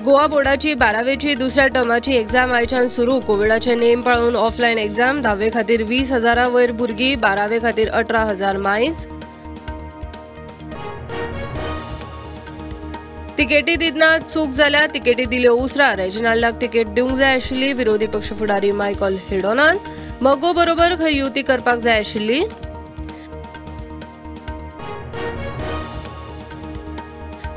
गोवा बोर्डाची 12वेची दुसऱ्या टर्माची एग्जाम आयच्यान सुरू. कोविडाचे नेम पाळून ऑफलायन एग्जाम. 10वे खातीर 20,000 वयर भुरगीं, 12वे खातीर 18,000 मायज. तिकेटी दितना चूक जाल्या, तिकेटी दिल्यो उसरा. रेजिनाल्डाक तिकेट दिवंक जाय आशिल्ली. विरोधी पक्ष फुडारी मायकल हेडोनान मगो बरोबर खंय युती करपाक जाय आशिल्ली.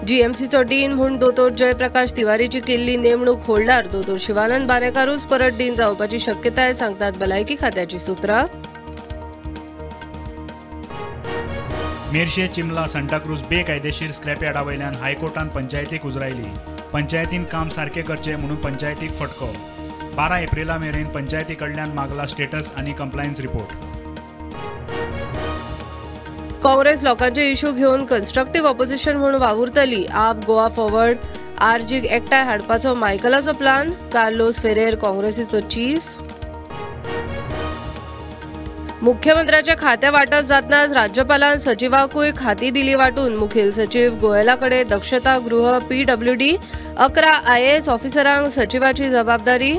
जीएमसीचो डीन म्हूण दोतोर जयप्रकाश तिवारीची केल्ली नेमणूक होल्डार. दोतोर शिवानंद बारेकारूच परत डीन जावपाची शक्यताय, सांगतात भलायकी खात्याची सुत्रां. मेर्शे, चिमला, सांताक्रूज बेकायदेशीर स्क्रॅपयार्डा वयल्यान हायकोर्टान पंचायतीक उजरायली. पंचायतीन काम सारके करचे म्हणून पंचायतीक फटको. 12 एप्रिला मेरेन पंचायती कडल्यान मागला स्टेटस आनी कंप्लायन्स रिपोर्ट. काँग्रेस लोकांचे इश्यू घेवन कन्स्ट्रक्टिव्ह ऑपोजिशन म्हणून वावुरतली. आप, गोवा फॉरवर्ड, आरजीक एकठांय हाडपाचो मायकलाचो प्लान. कार्लोस फेरेर काँग्रेसीचो चीफ. मुख्यमंत्र्याचे खाते वाटप जातनाच राज्यपालान सचिवाकूय खाती दिली वाटून. मुखेल सचिव गोयलाकडे दक्षता गृह PWD. 11 IAS ऑफिसरांक सचिवाची जबाबदारी.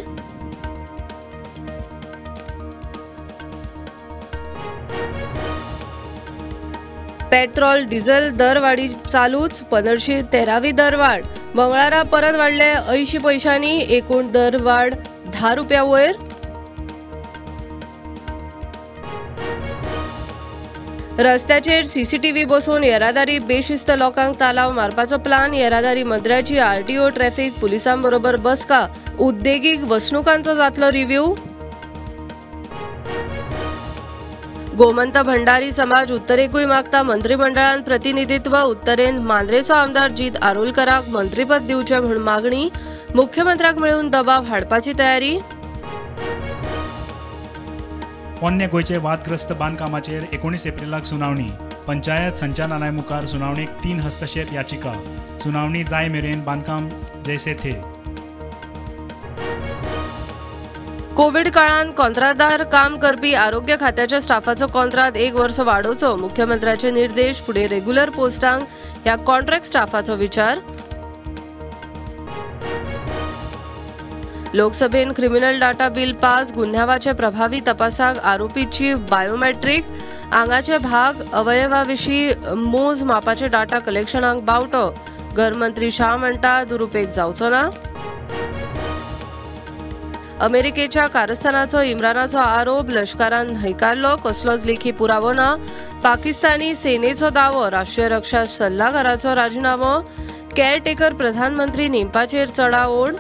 पेट्रोल डिझेल दरवाढी चालूच. पनरशी 13वी दरवाढ. मंगळारा परत वाडले 80 पैशांनी. एकूण दरवाढ 10 रुपया वयर. रस्त्याचेर CCTV बसोवन येरादारी बेशिस्त लोकांक तालाव मारपाचो प्लान. येरादारी मंत्र्याची RTO ट्रॅफिक पुलिसां बरोबर बसका. उद्देगीक वसणुकांचो जातलो रिव्ह्यू. गोमंत भंडारी समाज उत्तरेकूय मागता मंत्रिमंडळान प्रतिनिधित्व. उत्तरेन मांद्रेचो आमदार जीत आरोलकराक मंत्रीपद दिवचे म्हूण मागणी. मुख्यमंत्र्याक मेळून दबाव हाडपाची तयारी. पोन्ने गोंयचे वादग्रस्त बांदकामाचेर 19 एप्रिलाक सुनावणी. पंचायत संचालनालय मुखार सुनावणेक 3 हस्तक्षेप याचिका. सुनावणी जाय मेरेन बांदकाम जैसे थे. कोविड काळात कंत्राटदार काम करपी आरोग्य खात्याच्या स्टाफाचो कंत्राट 1 वर्स वाडोवचो. मुख्यमंत्र्याचे निर्देश. फुडें रेग्युलर पोस्टांक ह्या कॉन्ट्रॅक्ट स्टाफाचो विचार. लोकसभेन क्रिमिनल डाटा बिल पास. गुन्ह्यावाचे प्रभावी तपासाक आरोपीची बायोमेट्रीक. आंगाचे भाग अवयवाविशीं मोज मापाचे डाटा कलेक्शनाक बावटो. घरमंत्री शाह म्हणटा दुरुपेग जावचो ना. अमेरिकेच्या कारस्थानाचो इम्रानाचो आरोप. लष्करान न्हयकारलो. कसलोच लेखी पुरावो ना. पाकिस्तानी सेनेचो दावो. राष्ट्रीय रक्षा सल्लागाराचो राजिनामो. कॅरटेकर प्रधानमंत्री नेमपाचेर चडाओड.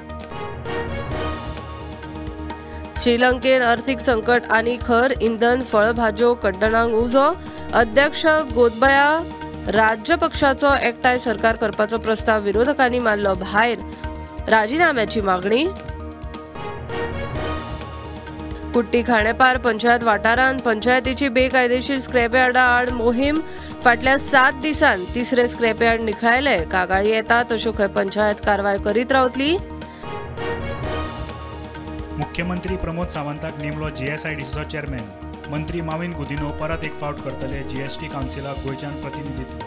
श्रीलंकेन अर्थीक संकट आनी खर. इंधन, फळभाज्यो कड्डणांक उजो. अध्यक्ष गोतबया राज्य पक्षाचो एकठांय सरकार करपाचो प्रस्ताव विरोधकांनी मारलो भायर. राजिनाम्याची मागणी. कुट्टी खांडेपार पंचायत वाठारांत पंचायतीची बेकायदेशीर स्क्रॅपयार्डा आड मोहीम. फाटल्या 7 दिसांत 3रे स्क्रॅपयार्ड निखळायले. कागाळी येता तश्यो खंय पंचायत कारवाय करीत रावतली. मुख्यमंत्री प्रमोद सावंताक नेमलो GSIDCचो चेअरमॅन. मंत्री माविन गुदिनो परत एक फावट करतले GST कावन्सिलाक गोंयच्यान प्रतिनिधित्व.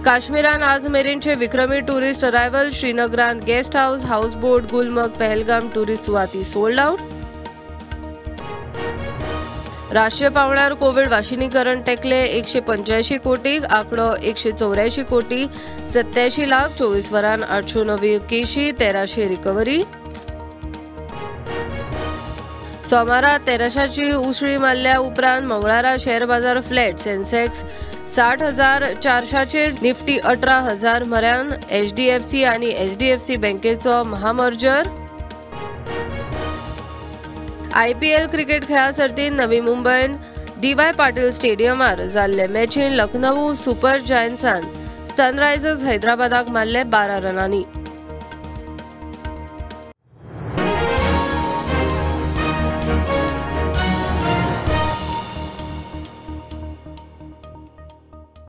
काश्मीरान आज मेरेनचे विक्रमी टुरिस्ट अरायव्हल. श्रीनगरान guest house, houseboat, Gulmarg, Pahalgam tourist सुवाती सोल्ड आउट. राष्ट्रीय पावंड्यार कोविड वाशिनीकरण टेकले 185 कोटी. आंकडो 184 कोटी. 87 लाख. 24 वरांत 809 केशी. 1300 रिकव्हरी. सोमारा 1300ची उसळी मारल्या उपरांत मंगळारा शेअर बाजार फ्लॅट. सेन्सेक्स 60,400चेर. निफ्टी 18,000 म्हऱ्यान. HDFC आनी HDFC बँकेचो महामर्जर. IPL क्रिकेट खेळा सर्तीन नवी मुंबईन DY पाटील स्टेडियमार जाल्ले मॅचीन लखनऊ सुपर जायंट्सान सनरायझर्स हैदराबादाक मारले 12 रनांनी.